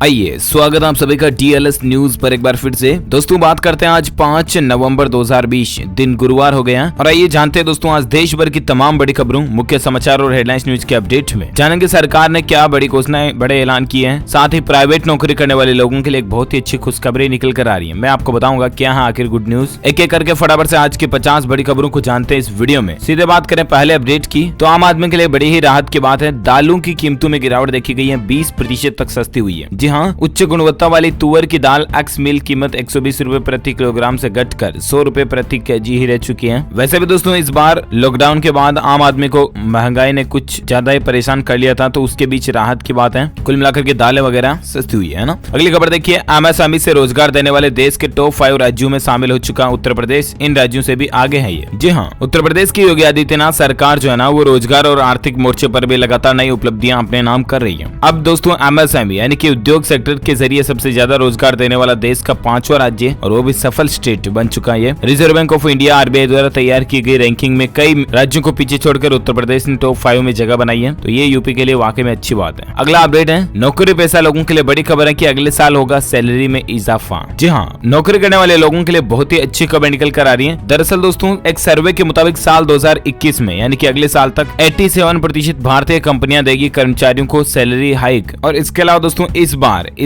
आइए स्वागत है आप सभी का DLS न्यूज पर एक बार फिर से। दोस्तों बात करते हैं आज 5 नवंबर 2020 दिन गुरुवार हो गया और आइए जानते हैं दोस्तों आज देश भर की तमाम बड़ी खबरों, मुख्य समाचार और हेडलाइंस न्यूज के अपडेट में जानेंगे सरकार ने क्या बड़ी घोषणाएं, बड़े ऐलान किए हैं। साथ ही प्राइवेट नौकरी करने वाले लोगों के लिए एक बहुत ही अच्छी खुशखबरी निकल कर आ रही है। मैं आपको बताऊंगा क्या है आखिर गुड न्यूज। एक एक करके फटाफट से आज की 50 बड़ी खबरों को जानते हैं इस वीडियो में। सीधे बात करें पहले अपडेट की तो आम आदमी के लिए बड़ी ही राहत की बात है। दालों की कीमतों में गिरावट देखी गई है, 20% तक सस्ती हुई है। जी हाँ, उच्च गुणवत्ता वाली तुअर की दाल एक्स मील कीमत 120 रुपए प्रति किलोग्राम से घटकर 100 रुपए प्रति केजी ही रह चुकी है। वैसे भी दोस्तों इस बार लॉकडाउन के बाद आम आदमी को महंगाई ने कुछ ज्यादा ही परेशान कर लिया था, तो उसके बीच राहत की बात है। कुल मिलाकर के दालें वगैरह सस्ती हुई है ना। अगली खबर देखिए, MSME से रोजगार देने वाले देश के टॉप 5 राज्यों में शामिल हो चुका उत्तर प्रदेश इन राज्यों से भी आगे है ये। जी हाँ, उत्तर प्रदेश की योगी आदित्यनाथ सरकार जो है ना वो रोजगार और आर्थिक मोर्चे पर भी लगातार नई उपलब्धियां अपने नाम कर रही है। अब दोस्तों MSME यानी कि उद्योग सेक्टर के जरिए सबसे ज्यादा रोजगार देने वाला देश का 5वां राज्य और वो भी सफल स्टेट बन चुका है। Reserve bank of India RBI द्वारा तैयार की गई रैंकिंग में कई राज्यों को पीछे छोड़कर उत्तर प्रदेश ने टॉप 5 में जगह बनाई है, तो ये यूपी के लिए वाकई में अच्छी बात है। अगला अपडेट है, नौकरी पेशा लोगों के लिए बड़ी खबर है कि अगले साल होगा सैलरी में इजाफा। जी हाँ, नौकरी करने वाले लोगों के लिए बहुत ही अच्छी खबर निकल कर आ रही है। दरअसल दोस्तों एक सर्वे के मुताबिक साल 2021 में यानी कि अगले साल तक 87% भारतीय कंपनियां देगी कर्मचारियों को सैलरी हाइक। और इसके अलावा दोस्तों इस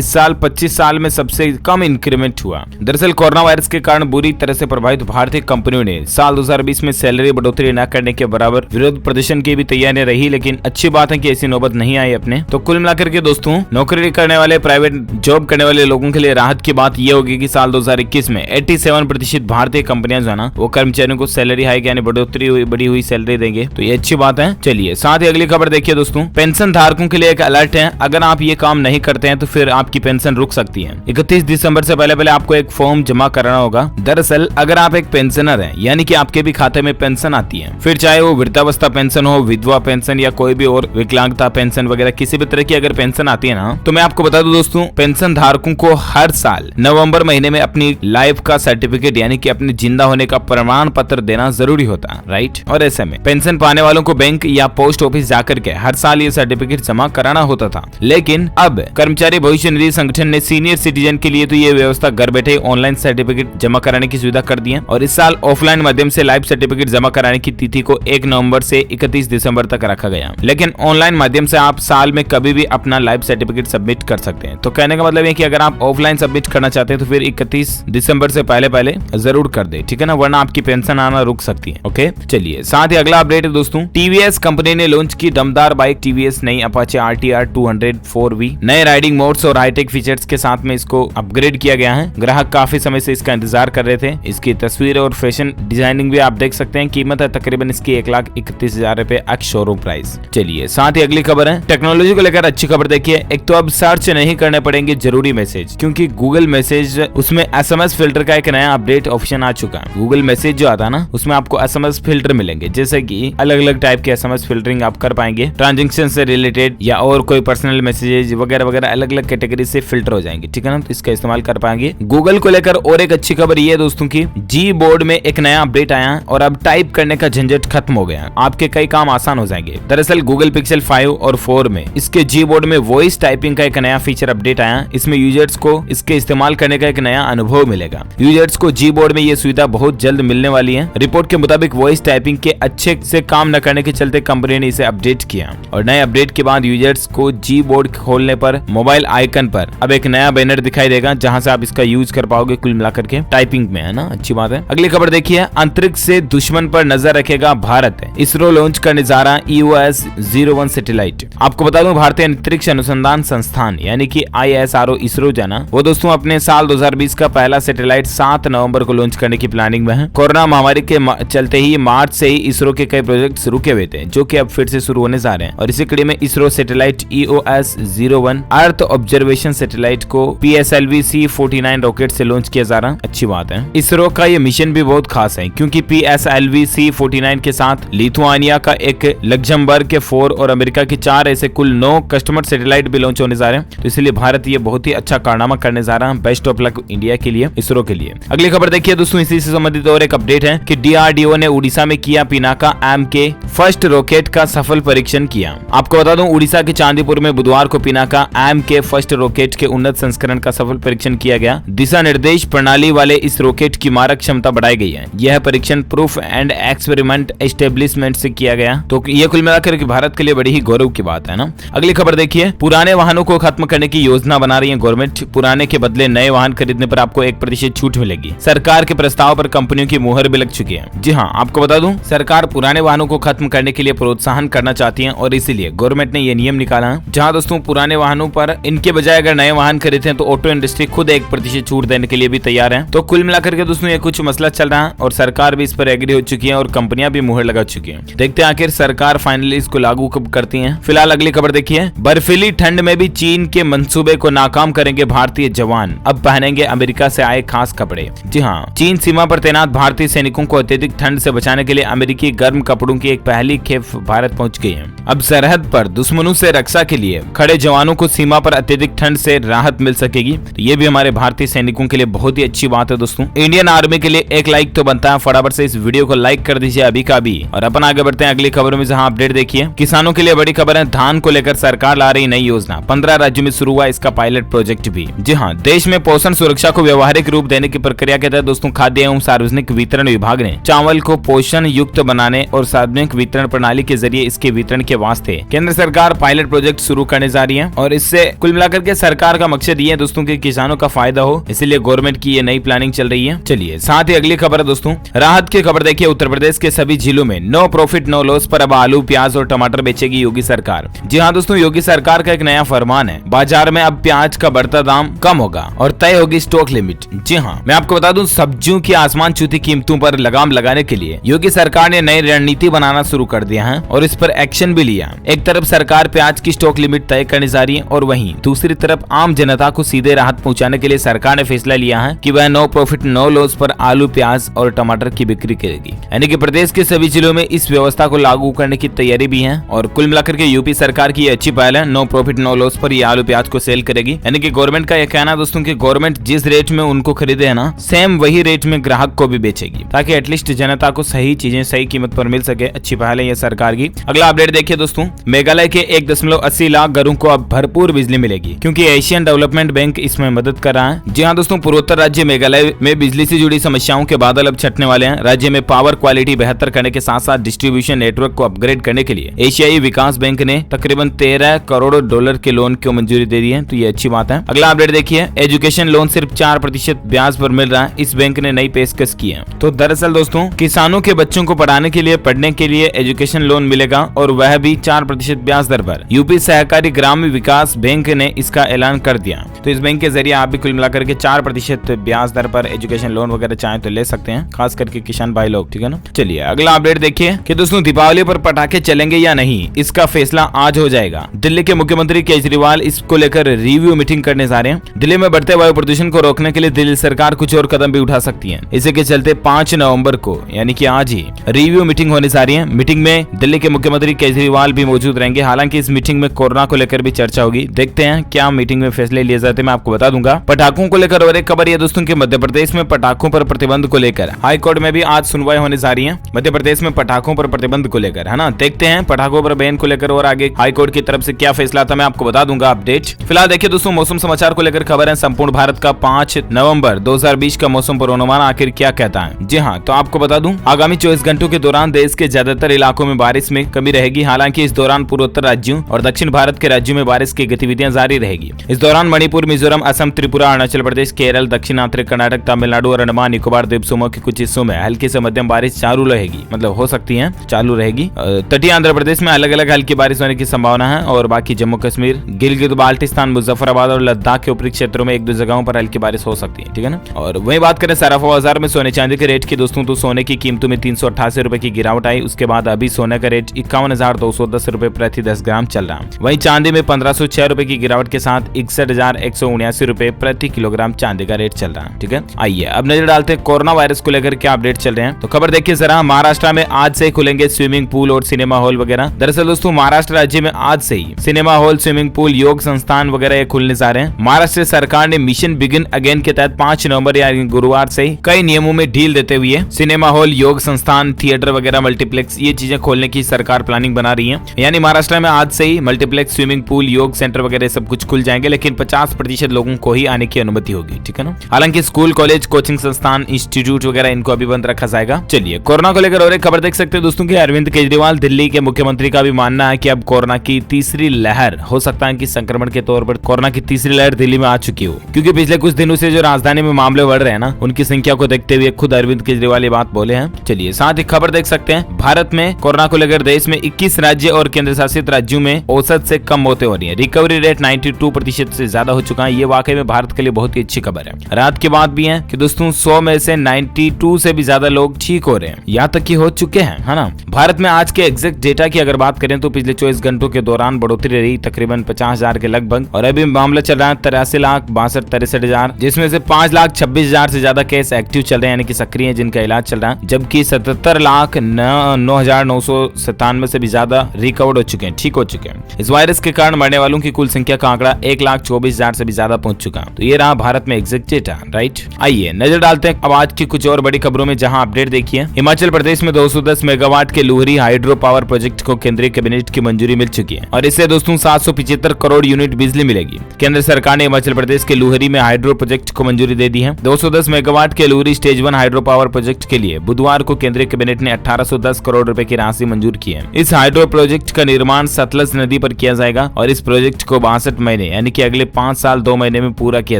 साल 25 साल में सबसे कम इंक्रीमेंट हुआ। दरअसल कोरोना वायरस के कारण बुरी तरह से प्रभावित भारतीय कंपनियों ने साल 2020 में सैलरी बढ़ोतरी न करने के बराबर विरोध प्रदर्शन की भी तैयारियां रही, लेकिन अच्छी बात है कि ऐसी नौबत नहीं आई अपने। तो कुल मिलाकर के दोस्तों नौकरी करने वाले, प्राइवेट जॉब करने वाले लोगों के लिए राहत की बात यह होगी कि साल 2021 में 87% भारतीय कंपनियां जो है ना वो कर्मचारियों को सैलरी हाइक यानी बढ़ी हुई सैलरी देंगे, तो ये अच्छी बात है। चलिए साथ ही अगली खबर देखिए दोस्तों, पेंशन धारकों के लिए एक अलर्ट है। अगर आप ये काम नहीं करते हैं तो फिर आपकी पेंशन रुक सकती है। 31 दिसंबर से पहले आपको एक फॉर्म जमा कराना होगा। दरअसल अगर आप एक पेंशनर हैं यानी कि आपके भी खाते में पेंशन आती है, फिर चाहे वो वृद्धावस्था पेंशन हो, विधवा पेंशन या कोई भी और विकलांगता पेंशन वगैरह किसी भी तरह की अगर पेंशन आती है ना, तो मैं आपको बता दूं दोस्तों पेंशन धारकों को हर साल नवंबर महीने में अपनी लाइफ का सर्टिफिकेट यानी कि अपने जिंदा होने का प्रमाण पत्र देना जरूरी होता है, राइट। और ऐसे में पेंशन पाने वालों को बैंक या पोस्ट ऑफिस जाकर के हर साल ये सर्टिफिकेट जमा कराना होता था, लेकिन अब कर्मचारी भविष्य निधि संगठन ने सीनियर सिटीजन के लिए तो ये व्यवस्था घर बैठे ऑनलाइन सर्टिफिकेट जमा कराने की सुविधा कर दी है। और इस साल ऑफलाइन माध्यम से लाइफ सर्टिफिकेट जमा कराने की तिथि को 1 नवंबर से 31 दिसंबर तक रखा गया, लेकिन ऑनलाइन माध्यम से आप साल में कभी भी अपना लाइफ सर्टिफिकेट सबमिट कर सकते हैं। तो कहने का मतलब है कि अगर आप ऑफलाइन सबमिट करना चाहते हैं तो फिर 31 दिसंबर से पहले जरूर कर दे, ठीक है ना, वरना आपकी पेंशन आना रुक सकती है। ओके, चलिए साथ ही अगला अपडेट है दोस्तों, TVS कंपनी ने लॉन्च की दमदार बाइक TVS नई अपाचे RTR 200 4V। नए राइडिंग मोड्स और हाईटेक फीचर्स के साथ में इसको अपग्रेड किया गया है। ग्राहक काफी समय से इसका इंतजार कर रहे थे। इसकी तस्वीर और फैशन डिजाइनिंग भी आप देख सकते हैं। कीमत है तकरीबन इसकी 1,31,000 रुपए एक्स शोरूम प्राइस। चलिए साथ ही अगली खबर है, टेक्नोलॉजी को लेकर अच्छी खबर देखिए। एक तो अब सर्च नहीं करने पड़ेंगे जरूरी मैसेज, क्योंकि गूगल मैसेज उसमें SMS फिल्टर का एक नया अपडेट ऑप्शन आ चुका है। गूगल मैसेज जो आता है ना उसमें आपको SMS फिल्टर मिलेंगे, जैसे कि अलग अलग टाइप के SMS फिल्टरिंग आप कर पाएंगे। ट्रांजेक्शन से रिलेटेड या और कोई पर्सनल मैसेजेस वगैरह वगैरह अलग अलग कैटेगरी से फिल्टर हो जाएंगे, ठीक है ना, तो इसका इस्तेमाल कर पाएंगे। गूगल को लेकर और एक अच्छी खबर ये है दोस्तों की Gboard में एक नया अपडेट आया है और अब टाइप करने का झंझट खत्म हो गया। आपके कई काम आसान हो जाएंगे। दरअसल गूगल पिक्सल 5 और 4 में इसके Gboard में वॉइस टाइपिंग का एक नया फीचर अपडेट आया। इसमें यूजर्स को इसके इस्तेमाल करने का एक नया अनुभव मिलेगा। यूजर्स को Gboard में ये सुविधा बहुत जल्द मिलने वाली है। रिपोर्ट के मुताबिक वॉइस टाइपिंग के अच्छे से काम न करने के चलते कंपनी ने इसे अपडेट किया और नए अपडेट के बाद यूजर्स को Gboard खोलने पर मोबाइल आइकन पर अब एक नया बैनर दिखाई देगा, जहां से आप इसका यूज कर पाओगे कुल मिलाकर के टाइपिंग में, है ना, अच्छी बात है। अगली खबर देखिए, अंतरिक्ष से दुश्मन पर नजर रखेगा भारत। इसरो लॉन्च करने जा रहा EOS-01 सैटेलाइट। आपको बता दूं भारतीय अंतरिक्ष अनुसंधान संस्थान यानी कि ISRO इसरो जाना वो दोस्तों अपने साल 2020 का पहला सैटेलाइट 7 नवंबर को लॉन्च करने की प्लानिंग में है। कोरोना महामारी के चलते ही मार्च से ही इसरो के कई प्रोजेक्ट रुके हुए थे, जो कि अब फिर से शुरू होने जा रहे हैं। और इसी कड़ी में ISRO satellite EOS-01 earth observation satellite को PSLV C-49 रॉकेट से लॉन्च किया जा रहा है। अच्छी बात है। इसरो का ये मिशन भी बहुत खास है, क्योंकि PSLV C-49 के साथ लिथुआनिया का एक, लग्जमबर्ग के 4 और अमेरिका के 4 ऐसे कुल 9 कस्टमर सैटेलाइट भी लॉन्च होने जा रहे हैं। तो इसलिए भारत ये बहुत ही अच्छा कारनामा करने जा रहा है। बेस्ट ऑफ लक इंडिया के लिए, इसरो के लिए। अगली खबर देखिए दोस्तों, इसी से संबंधित और एक अपडेट है कि DRDO ने उड़ीसा में किया पिनाका M के फर्स्ट रॉकेट का सफल परीक्षण किया। आपको बता दूं उड़ीसा के चांदीपुर में बुधवार को पिनाका M के के फर्स्ट रॉकेट के उन्नत संस्करण का सफल परीक्षण किया गया। दिशा निर्देश प्रणाली वाले इस रॉकेट की मारक क्षमता बढ़ाई गई है। यह परीक्षण प्रूफ एंड एक्सपेरिमेंट एस्टेब्लिशमेंट से किया गया। तो ये कुल मिलाकर के भारत के लिए बड़ी ही गौरव की बात है ना। अगली खबर देखिए, पुराने वाहनों को खत्म करने की योजना बना रही है गवर्नमेंट। पुराने के बदले नए वाहन खरीदने पर आपको 1% छूट मिलेगी। सरकार के प्रस्ताव पर कंपनियों की मुहर भी लग चुकी है। जी हाँ, आपको बता दूं, सरकार पुराने वाहनों को खत्म करने के लिए प्रोत्साहन करना चाहती है और इसीलिए गवर्नमेंट ने ये नियम निकाला है, जहाँ दोस्तों पुराने वाहनों पर इनके बजाय अगर नए वाहन खरीदते हैं तो ऑटो इंडस्ट्री खुद 1% छूट देने के लिए भी तैयार है। तो कुल मिलाकर के दोस्तों ये कुछ मसला चल रहा है और सरकार भी इस पर एग्री हो चुकी है और कंपनियां भी मुहर लगा चुकी हैं। देखते हैं आखिर सरकार फाइनली इसको लागू कब करती है। फिलहाल अगली खबर देखिए, बर्फीली ठंड में भी चीन के मंसूबे को नाकाम करेंगे भारतीय जवान, अब पहनेंगे अमेरिका से आए खास कपड़े। जी हाँ, चीन सीमा पर तैनात भारतीय सैनिकों को अत्यधिक ठंड से बचाने के लिए अमेरिकी गर्म कपड़ों की एक पहली खेप भारत पहुंच गई है। अब सरहद पर दुश्मनों से रक्षा के लिए खड़े जवानों को सीमा पर अत्यधिक ठंड से राहत मिल सकेगी। तो ये भी हमारे भारतीय सैनिकों के लिए बहुत ही अच्छी बात है दोस्तों। इंडियन आर्मी के लिए एक लाइक तो बनता है, फटाफट से इस वीडियो को लाइक कर दीजिए अभी का अभी। और अपन आगे बढ़ते हैं अगली खबरों में, जहां अपडेट देखिए, किसानों के लिए बड़ी खबर है। धान को लेकर सरकार ला रही नई योजना, 15 राज्यों में शुरू हुआ इसका पायलट प्रोजेक्ट भी। जी हाँ, देश में पोषण सुरक्षा को व्यवहारिक रूप देने की प्रक्रिया के तहत दोस्तों खाद्य एवं सार्वजनिक वितरण विभाग ने चावल को पोषण युक्त बनाने और सार्वजनिक वितरण प्रणाली के जरिए इसके वितरण के वास्ते केंद्र सरकार पायलट प्रोजेक्ट शुरू करने जा रही है। और इससे कुल मिलाकर के सरकार का मकसद ये है दोस्तों कि किसानों का फायदा हो, इसीलिए गवर्नमेंट की ये नई प्लानिंग चल रही है। चलिए साथ ही अगली खबर है दोस्तों, राहत की खबर देखिए, उत्तर प्रदेश के सभी जिलों में नो प्रॉफिट नो लॉस पर अब आलू प्याज और टमाटर बेचेगी योगी सरकार। जी हाँ दोस्तों, योगी सरकार का एक नया फरमान है, बाजार में अब प्याज का बढ़ता दाम कम होगा और तय होगी स्टॉक लिमिट। जी हाँ, मैं आपको बता दूं, सब्जियों की आसमान छूती कीमतों पर लगाम लगाने के लिए योगी सरकार ने नई रणनीति बनाना शुरू कर दिया है और इस पर एक्शन भी लिया। एक तरफ सरकार प्याज की स्टॉक लिमिट तय करने जा रही है और वहीं दूसरी तरफ आम जनता को सीधे राहत पहुंचाने के लिए सरकार ने फैसला लिया है कि वह नो प्रॉफिट नो लॉस पर आलू प्याज और टमाटर की बिक्री करेगी। यानी कि प्रदेश के सभी जिलों में इस व्यवस्था को लागू करने की तैयारी भी है और कुल मिलाकर के यूपी सरकार की अच्छी पहल है। नो प्रॉफिट नो लॉस पर ये आलू प्याज को सेल करेगी। यानी कि गवर्नमेंट का यह कहना दोस्तों कि गवर्नमेंट जिस रेट में उनको खरीदे है ना, सेम वही रेट में ग्राहक को भी बेचेगी, ताकि एटलीस्ट जनता को सही चीजें सही कीमत पर मिल सके। अच्छी पहल है ये सरकार की। अगला अपडेट देखिए दोस्तों, मेघालय के 1.80 लाख घरों को अब भरपूर बिजली मिलेगी क्योंकि एशियन डेवलपमेंट बैंक इसमें मदद कर रहा है। जी हाँ दोस्तों, पूर्वोत्तर राज्य मेघालय में बिजली से जुड़ी समस्याओं के बादल अब छटने वाले हैं। राज्य में पावर क्वालिटी बेहतर करने के साथ साथ डिस्ट्रीब्यूशन नेटवर्क को अपग्रेड करने के लिए एशियाई विकास बैंक ने तकरीबन 13 करोड़ डॉलर के लोन को मंजूरी दे दी है। तो ये अच्छी बात है। अगला अपडेट देखिए, एजुकेशन लोन सिर्फ 4% ब्याज पर मिल रहा है, इस बैंक ने नई पेशकश की है। तो दरअसल दोस्तों, किसानों के बच्चों को पढ़ने के लिए एजुकेशन लोन मिलेगा और वह भी 4% ब्याज दर पर। यूपी सहकारी ग्रामीण विकास बैंक ने इसका ऐलान कर दिया। तो इस बैंक के जरिए आप भी कुल मिलाकर के 4% ब्याज दर पर एजुकेशन लोन वगैरह चाहे तो ले सकते हैं, खास करके किसान भाई लोग, ठीक है ना। चलिए अगला अपडेट देखिए कि दोस्तों दीपावली पर पटाखे चलेंगे या नहीं, इसका फैसला आज हो जाएगा। दिल्ली के मुख्यमंत्री केजरीवाल इसको लेकर रिव्यू मीटिंग करने जा रहे हैं। दिल्ली में बढ़ते वायु प्रदूषण को रोकने के लिए दिल्ली सरकार कुछ और कदम भी उठा सकती है। इसी के चलते 5 नवंबर को यानी कि आज ही रिव्यू मीटिंग होने जा रही है। मीटिंग में दिल्ली के मुख्यमंत्री केजरीवाल भी मौजूद रहेंगे। हालांकि इस मीटिंग में कोरोना को लेकर भी चर्चा होगी। देखते हैं क्या मीटिंग में फैसले लिए जाते हैं, मैं आपको बता दूंगा। पटाखों को लेकर और एक खबर ये दोस्तों कि मध्य प्रदेश में पटाखों पर प्रतिबंध को लेकर हाई कोर्ट में भी आज सुनवाई होने जा रही है। मध्य प्रदेश में पटाखों पर प्रतिबंध को लेकर, है ना। देखते हैं पटाखों पर बैन को लेकर और आगे हाई कोर्ट की तरफ से क्या फैसला था, मैं आपको बता दूंगा अपडेट। फिलहाल देखिए दोस्तों, मौसम समाचार को लेकर खबर है। संपूर्ण भारत का 5 नवंबर 2020 का मौसम पूर्वानुमान आखिर क्या कहता है। जी हाँ, तो आपको बता दूं, आगामी 24 घंटों के दौरान देश के ज्यादातर इलाकों में बारिश में कमी रहेगी। हालांकि इस दौरान पूर्वोत्तर राज्यों और दक्षिण भारत के राज्यों में बारिश की गतिविधियां जारी रहेगी। इस दौरान मणिपुर, मिजोरम, असम, त्रिपुरा, अरुणाचल प्रदेश, केरल, दक्षिण आंध्र, कर्नाटक, तमिलनाडु और अंडमान निकोबार द्वीप समूह के कुछ हिस्सों में हल्की से मध्यम बारिश चालू रहेगी, मतलब हो सकती है, चालू रहेगी। तटीय आंध्र प्रदेश में अलग अलग हल्की बारिश होने की संभावना है और बाकी जम्मू कश्मीर, गिलगित बाल्टिस्तान, मुजफ्फराबाद और लद्दाख के ऊपरी क्षेत्रों में 1-2 जगहों पर हल्की बारिश हो सकती है, ठीक है ना। और वही बात करें सराफा बाजार में सोने चांदी के रेट की दोस्तों, तो सोने की कीमतों में 388 रुपए की गिरावट आई। उसके बाद अभी सोने का रेट 51,210 रुपए प्रति 10 ग्राम चल रहा है। वहीं चांदी में 1506 रुपए की गिरावट के साथ 61,179 रुपए प्रति किलोग्राम चांदी का रेट चल रहा है, ठीक है। आइए अब नजर डालते हैं कोरोना वायरस को लेकर क्या अपडेट चल रहे हैं। तो खबर देखिए जरा, महाराष्ट्र में आज से खुलेंगे स्विमिंग पूल और सिनेमा हॉल वगैरह। दरअसल दोस्तों, महाराष्ट्र राज्य में आज से ही सिनेमा हॉल, स्विमिंग पूल, योग संस्थान वगैरह खुलने जा रहे हैं। महाराष्ट्र सरकार ने मिशन बिगिन अगेन के तहत 5 नवंबर यानी गुरुवार से ही कई नियमों में ढील देते हुए सिनेमा हॉल, योग संस्थान, थिएटर वगैरह, मल्टीप्लेक्स, ये चीजें खोलने की सरकार प्लानिंग बना रही है। यानी महाराष्ट्र में आज से ही मल्टीप्लेक्स, स्विमिंग पूल, योग सेंटर वगैरह ये सब कुछ खुल जाएंगे, लेकिन 50% लोगों को ही आने की अनुमति होगी, ठीक है ना। हालांकि स्कूल, कॉलेज, कोचिंग संस्थान, इंस्टीट्यूट वगैरह इनको अभी बंद रखा जाएगा। चलिए कोरोना को लेकर और एक खबर देख सकते हैं दोस्तों कि अरविंद केजरीवाल दिल्ली के मुख्यमंत्री का भी मानना है कि अब कोरोना की तीसरी लहर हो सकता है कि संक्रमण के तौर पर कोरोना की तीसरी लहर दिल्ली में आ चुकी हो, क्योंकि पिछले कुछ दिनों से जो राजधानी में मामले बढ़ रहे हैं ना, उनकी संख्या को देखते हुए खुद अरविंद केजरीवाल ये बात बोले हैं। चलिए साथ ही खबर देख सकते हैं, भारत में कोरोना को लेकर देश में 21 राज्य और केंद्र शासित राज्यों में औसत से कम मौतें हो रही है। रिकवरी रेट 92% से ज्यादा हो चुका है। ये वाकई में भारत के लिए बहुत ही अच्छी खबर है। रात की बात भी है कि दोस्तों 100 में से 92 से भी ज्यादा लोग ठीक हो रहे हैं, यहाँ तक कि हो चुके हैं, है ना। भारत में आज के एग्जैक्ट डेटा की अगर बात करें तो पिछले 24 घंटों के दौरान बढ़ोतरी रही तकरीबन 50,000 के लगभग, और अभी मामला चल रहा है 83,62,63,000, जिसमें से 5,26,000 से ज्यादा केस एक्टिव चल रहे हैं, यानी कि सक्रिय हैं, जिनका इलाज चल रहा है, जबकि 77,09,997 से भी ज्यादा रिकवर्ड हो चुके हैं, ठीक हो चुके हैं। इस वायरस के कारण मरने वालों की कुल संख्या का आंकड़ा 1,24,000 से भी ज्यादा पहुंच चुका है। तो ये रहा भारत में एग्जैक्ट डेटा, राइट। आइए नजर डालते हैं अब आज की कुछ और बड़ी खबरों में, जहां अपडेट देखिए। हिमाचल प्रदेश में 210 मेगावाट के लुहरी हाइड्रो पावर प्रोजेक्ट को केंद्रीय कैबिनेट की मंजूरी मिल चुकी है, और इससे दोस्तों 775 करोड़ यूनिट बिजली मिलेगी। केंद्र सरकार ने हिमाचल प्रदेश के लुहरी में हाइड्रो प्रोजेक्ट को मंजूरी दे दी है। 210 मेगावाट के Luhri stage 1 hydro power project के लिए बुधवार को केंद्रीय कैबिनेट ने 1810 करोड़ रुपए की राशि मंजूर की है। इस हाइड्रो प्रोजेक्ट का निर्माण सतलज नदी पर किया जाएगा, और इस प्रोजेक्ट को 62 महीने यानी कि अगले 5 साल 2 महीने में पूरा किया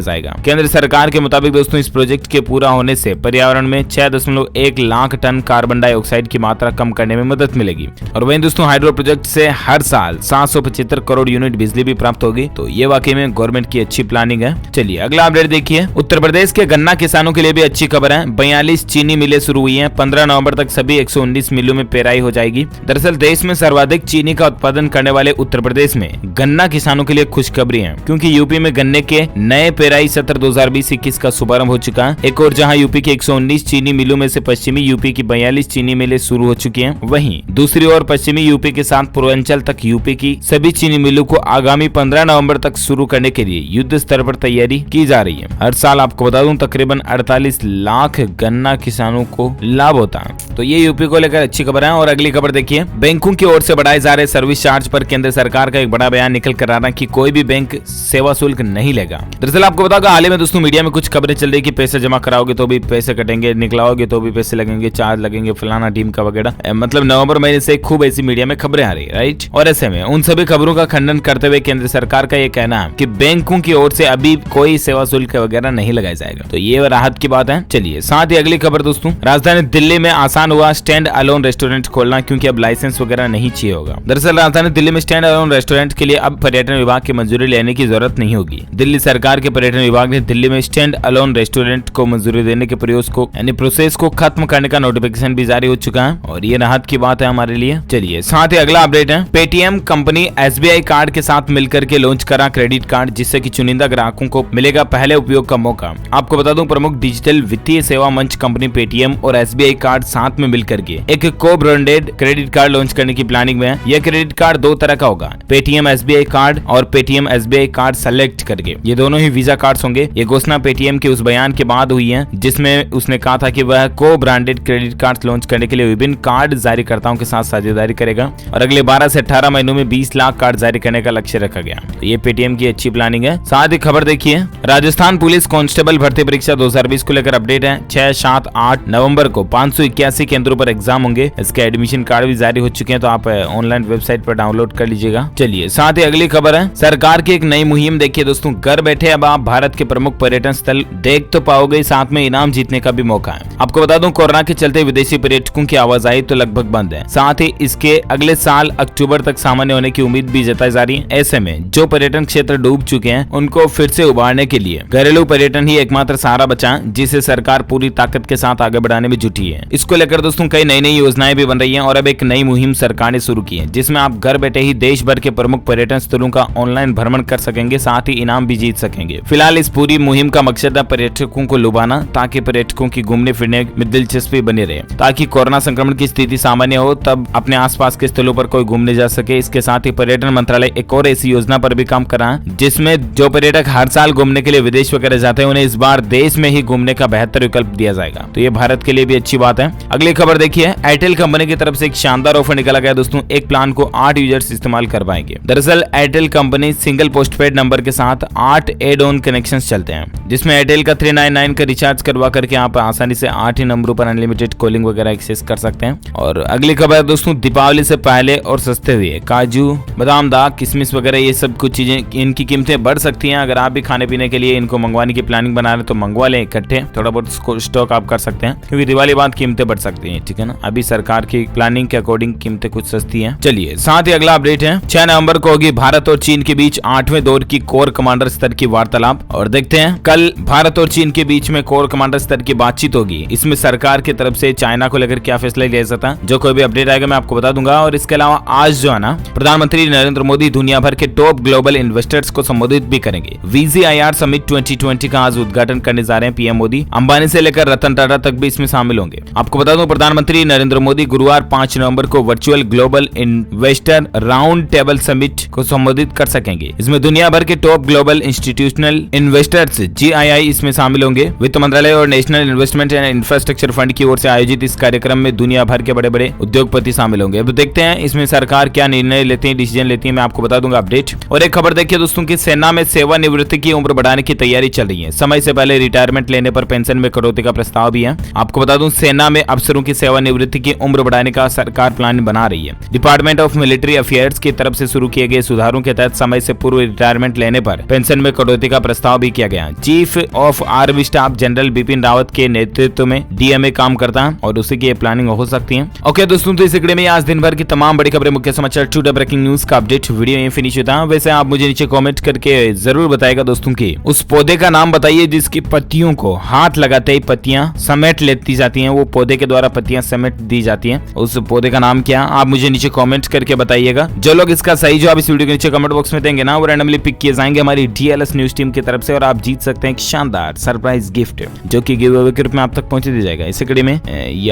जाएगा। केंद्र सरकार के मुताबिक दोस्तों इस प्रोजेक्ट के पूरा होने से पर्यावरण में 6.1 लाख टन कार्बन डाइऑक्साइड की मात्रा कम करने में मदद मिलेगी, और वहीं दोस्तों हाइड्रो प्रोजेक्ट से हर साल 775 करोड़ यूनिट बिजली भी प्राप्त होगी। तो ये वाकई में गवर्नमेंट की अच्छी प्लानिंग है। चलिए अगला अपडेट देखिए। उत्तर प्रदेश के गन्ना किसानों के लिए भी अच्छी खबर है। 42 चीनी मिलें शुरू हुई हैं। 15 नवंबर तक सभी 119 मिलों में पेराई हो जाएगी। दरअसल देश में सर्वाधिक चीनी का उत्पादन करने वाले उत्तर प्रदेश में गन्ना किसानों के लिए खुशखबरी है, क्योंकि यूपी में गन्ने के नए पेराई सत्र 2020-21 का शुभारंभ हो चुका है। एक और जहां यूपी के 119 चीनी मिलों में से पश्चिमी यूपी की 42 चीनी मिलें शुरू हो चुकी हैं, वहीं दूसरी ओर पश्चिमी यूपी के साथ पूर्वांचल तक यूपी की सभी चीनी मिलों को आगामी 15 नवंबर तक शुरू करने के लिए युद्ध स्तर पर तैयारी की जा रही है। हर साल आपको बता दूं तकरीबन 48 लाख गन्ना किसानों को लाभ होता है। तो ये यूपी को लेकर अच्छी खबर है। और अगली खबर देखिए, बैंकों की ओर से बढ़ाए जा रहे सर्विस चार्ज पर केंद्र सरकार का एक बड़ा बयान निकल कर आ रहा है कि कोई भी बैंक सेवा शुल्क नहीं लेगा। दरअसल आपको बताऊंगा हाल ही में दोस्तों मीडिया में कुछ खबरें चल रही कि पैसे जमा कराओगे तो भी पैसे कटेंगे, निकलाओगे तो भी पैसे लगेंगे, चार्ज लगेंगे, फलाना टीम का वगैरह। मतलब नवंबर महीने से खूब ऐसी मीडिया में खबरें आ रही है, राइट। और ऐसे में उन सभी खबरों का खंडन करते हुए केंद्र सरकार का ये कहना है कि बैंकों की ओर से अभी कोई सेवा शुल्क वगैरह नहीं लगाया जाएगा। तो ये राहत की बात है। चलिए साथ ही अगली खबर दोस्तों, राजधानी दिल्ली में आसान हुआ स्टैंड अलोन रेस्टोरेंट खोलना, क्योंकि अब लाइसेंस वगैरह नहीं चाहिए होगा। दरअसल राजधानी दिल्ली में स्टैंड अलोन रेस्टोरेंट के लिए अब पर्यटन विभाग की मंजूरी लेने की जरूरत नहीं होगी। दिल्ली सरकार के पर्यटन विभाग ने दिल्ली में स्टैंड अलोन रेस्टोरेंट को मंजूरी देने के प्रयास को यानी प्रोसेस को खत्म करने का नोटिफिकेशन भी जारी हो चुका है, और ये राहत की बात है हमारे लिए। चलिए साथ ही अगला अपडेट है, पेटीएम कंपनी SBI कार्ड के साथ मिलकर के लॉन्च करा क्रेडिट कार्ड, जिससे कि चुनिंदा ग्राहकों को मिलेगा पहले उपयोग का मौका। आपको बता दूं प्रमुख डिजिटल वित्तीय सेवा मंच कंपनी पेटीएम और SBI कार्ड साथ में मिलकर के एक को ब्रांडेड क्रेडिट कार्ड लॉन्च करने की प्लानिंग में है। यह क्रेडिट कार्ड 2 तरह का होगा, पेटीएम SBI कार्ड और पेटीएम SBI कार्ड सेलेक्ट करके। ये दोनों ही वीजा कार्ड्स होंगे। ये घोषणा पेटीएम के उस बयान के बाद हुई है जिसमें उसने कहा था कि वह को ब्रांडेड क्रेडिट कार्ड लॉन्च करने के लिए विभिन्न कार्ड जारीकर्ताओं के साथ साझेदारी करेगा, और अगले 12 से 18 महीनों में 20 लाख कार्ड जारी करने का लक्ष्य रखा गया। तो ये पेटीएम की अच्छी प्लानिंग है। साथ ही खबर देखिए, राजस्थान पुलिस कांस्टेबल भर्ती परीक्षा 2020 को लेकर अपडेट है। 6, 7, 8 नवंबर को 581 केंद्रों पर एग्जाम होंगे। इसके एडमिशन कार्ड भी जारी हो चुके हैं, तो आप ऑनलाइन वेबसाइट पर डाउनलोड कर लीजिएगा। चलिए साथ ही अगली खबर है, सरकार की एक नई मुहिम देखिए दोस्तों, घर बैठे अब आप भारत के प्रमुख पर्यटन स्थल देख तो पाओगे, साथ में इनाम जीतने का भी मौका है। आपको बता दूं कोरोना के चलते विदेशी पर्यटकों की आवाजाही तो लगभग बंद है। साथ ही इसके अगले साल अक्टूबर तक सामान्य होने की उम्मीद भी जताई जा रही है। ऐसे में जो पर्यटन क्षेत्र डूब चुके हैं उनको फिर से उबारने के लिए घरेलू पर्यटन ही एकमात्र सहारा बचा, जिसे सरकार पूरी ताकत के साथ आगे बढ़ाने में जुटी है। इसको लेकर दोस्तों कई नई नई योजनाएं भी बन रही हैं, और अब एक नई मुहिम सरकार ने शुरू की है, जिसमें आप घर बैठे ही देश भर के प्रमुख पर्यटन स्थलों का ऑनलाइन भ्रमण कर सकेंगे, साथ ही इनाम भी जीत सकेंगे। फिलहाल इस पूरी मुहिम का मकसद है पर्यटकों को लुभाना, ताकि पर्यटकों की घूमने फिरने में दिलचस्पी बनी रहे, ताकि कोरोना संक्रमण की स्थिति सामान्य हो तब अपने आसपास के स्थलों पर कोई घूमने जा सके। इसके साथ ही पर्यटन मंत्रालय एक और ऐसी योजना पर भी काम कर रहा है, जिसमें जो पर्यटक हर साल घूमने के लिए विदेश वगैरह जाते हैं उन्हें इस बार देश में ही घूमने का बेहतर विकल्प दिया जाएगा। तो ये भारत के लिए भी अच्छी बात है। अगली खबर देखिए, एयरटेल कंपनी की तरफ से एक शानदार ऑफर निकाला गया दोस्तों। एक प्लान को 8 यूजर्स इस्तेमाल कर पाएंगे। दरअसल Airtel company company single postpaid number के साथ 8 एड ऑन कनेक्शन चलते हैं, जिसमें एयरटेल का 399 का रिचार्ज करवा करके आप आसानी से 8 ही नंबरों पर अनलिमिटेड कॉलिंग वगैरह एक्सेस कर सकते हैं। और अगली खबर दोस्तों, दीपावली से पहले और सस्ते हुए काजू, बादाम, दाग, किशमिश वगैरह ये सब कुछ चीजें, इनकी कीमतें बढ़ सकती हैं। अगर आप भी खाने पीने के लिए इनको मंगवाने की प्लानिंग बना रहे तो मंगवा लें इकट्ठे, थोड़ा बहुत स्टॉक आप कर सकते हैं, क्योंकि दिवाली बाद कीमतें बढ़ सकती हैं, ठीक है ना। अभी सरकार की प्लानिंग के अकॉर्डिंग कीमतें कुछ सस्ती हैं। चलिए साथ ही अगला अपडेट है, 6 नवंबर को होगी भारत और चीन के बीच 8वें दौर की कोर कमांडर स्तर की वार्तालाप। और देखते हैं कल भारत और चीन के बीच में कोर कमांडर स्तर की बातचीत होगी, इसमें सरकार की तरफ से चाइना को लेकर क्या फैसला लिया जाता है, जो कोई भी अपडेट आएगा मैं आपको बता दूंगा। और इसके अलावा आज जो है ना, प्रधानमंत्री नरेंद्र मोदी दुनिया भर के टॉप ग्लोबल इन्वेस्टर्स को संबोधित भी करेंगे। VGIR समिट 2020 का आज उद्घाटन करने जा रहे हैं पीएम मोदी। अंबानी से लेकर रतन टाटा तक भी इसमें शामिल होंगे। आपको बता दूं, प्रधानमंत्री नरेंद्र मोदी गुरुवार 5 नवंबर को virtual global investor round table summit को संबोधित कर सकेंगे। इसमें दुनिया भर के top global institutional investors GII इसमें शामिल होंगे। वित्त मंत्रालय और national investment and infrastructure fund की ओर से आयोजित इस कार्यक्रम में दुनिया भर के बड़े बड़े उद्योगपति शामिल होंगे। अब देखते हैं इसमें सरकार क्या निर्णय लेती है, डिसीजन लेती है, मैं आपको बता दूंगा अपडेट। और एक खबर देखिए दोस्तों की सेना में सेवानिवृत्ति की उम्र बढ़ाने की तैयारी चल रही है। समय से पहले रिटायरमेंट लेने पर पेंशन में कटौती का प्रस्ताव भी है। आपको बता दूं, सेना में अफसरों की सेवानिवृत्ति की उम्र बढ़ाने का सरकार प्लान बना रही है। डिपार्टमेंट ऑफ मिलिट्री अफेयर्स की तरफ से शुरू किए गए सुधारों के तहत समय से पूर्व रिटायरमेंट लेने पर पेंशन में कटौती का प्रस्ताव भी किया गया। Chief of army staff general Bipin Rawat के नेतृत्व में DMA काम करता है और उसी की प्लानिंग हो सकती है। ओके दोस्तों, तो इस वीडियो में आज दिन भर की तमाम बड़ी खबरें, मुख्य समाचार, टुडे ब्रेकिंग न्यूज का अपडेट वीडियो में फिनिश होता है। वैसे आप मुझे नीचे कमेंट करके जरूर बताएगा दोस्तों की उस पौधे का नाम बताइए जिसकी पत्तियों को हाथ लगाते ही पत्तियां समेट लेती जाती हैं। वो पौधे के द्वारा पत्तियां समेट दी जाती हैं, उस पौधे का नाम क्या, आप मुझे नीचे कमेंट करके बताइएगा। जो लोग इसका सही जवाब इस वीडियो के नीचे कमेंट बॉक्स में देंगे ना, वो रैंडमली पिक किए जाएंगे हमारी DLS न्यूज टीम की तरफ से, और आप जीत सकते हैं एक शानदार सरप्राइज गिफ्ट, जो कि गिव अवे के रूप में आप तक पहुंचा दिया जाएगा। इस कड़ी में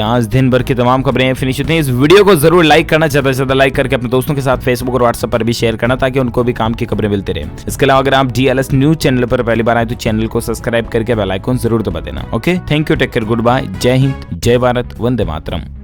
आज दिन भर की तमाम खबरें फिनिश होती हैं। इस वीडियो को जरूर लाइक करना, ज्यादा से ज्यादा लाइक करके अपने दोस्तों के साथ फेसबुक और व्हाट्सएप पर भी शेयर करना, ताकि उनको भी काम की खबरें मिलती रहे। इसके अलावा अगर आप DLS न्यूज चैनल पर पहली बार आए तो चैनल को सब्सक्राइब करके बेल आइकन जरूर दबा देना। Okay, thank you, take care, goodbye, जय हिंद, जय भारत, वंदे मातरम।